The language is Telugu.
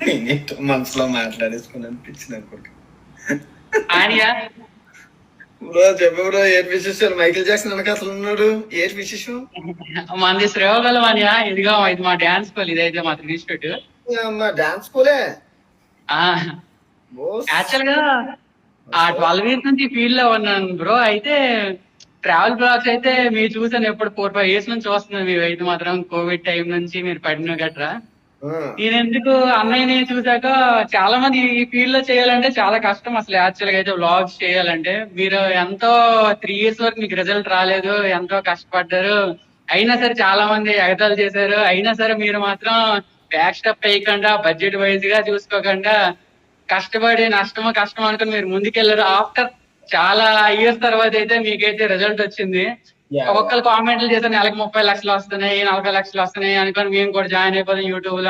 నేనేంటో మనసులో మాట్లాడేసుకుని అనిపించింది అనుకుంటా. ఆడియా బ్రో చెప్పు బ్రో, ఏటి విశేషాలు? మైకిల్ జాక్సన్ వెనకాతలు ఉన్నాడు, ఏటి విశేషం? మనది శ్రేయోగలం అనియా. ఇదిగో ఇది మా డాన్స్ స్కూల్, ఇదైతే మా ఇన్స్టిట్యూట్. అమ్మ డాన్స్ స్కూలే. యాక్చువల్ గా ఆ 12 ఇయర్స్ నుంచి ఫీల్డ్ లో ఉన్నాను బ్రో. అయితే ట్రావెల్ బ్లాగ్స్ అయితే మీరు చూసాను, ఎప్పుడు 4-5 years నుంచి వస్తుంది. మీరు అయితే మాత్రం కోవిడ్ టైం నుంచి మీరు పడిన గట్రా. నేను ఎందుకు అన్నయ్యని చూసాక, చాలా మంది ఈ ఫీల్డ్ లో చేయాలంటే చాలా కష్టం అసలు. యాక్చువల్ గా అయితే వ్లాగ్స్ చేయాలంటే మీరు ఎంతో 3 years వరకు మీకు రిజల్ట్ రాలేదు, ఎంతో కష్టపడ్డారు. అయినా సరే చాలా మంది ఎగతాళి చేశారు. అయినా సరే మీరు మాత్రం బ్యాక్ స్టెప్ వేయకుండా, బడ్జెట్ వైజ్ గా చూసుకోకుండా, కష్టపడి నష్టమో కష్టం అనుకుని మీరు ముందుకెళ్లారు. ఆఫ్టర్ చాలా ఇయర్స్ తర్వాత అయితే మీకైతే రిజల్ట్ వచ్చింది. ఒక్కొక్కరు కామెంట్లు చేశారు, నెలకు 30 లక్షలు వస్తున్నాయి, 40 లక్షలు వస్తున్నాయి అనుకొని మేము కూడా జాయిన్ అయిపోతాం యూట్యూబ్ లో.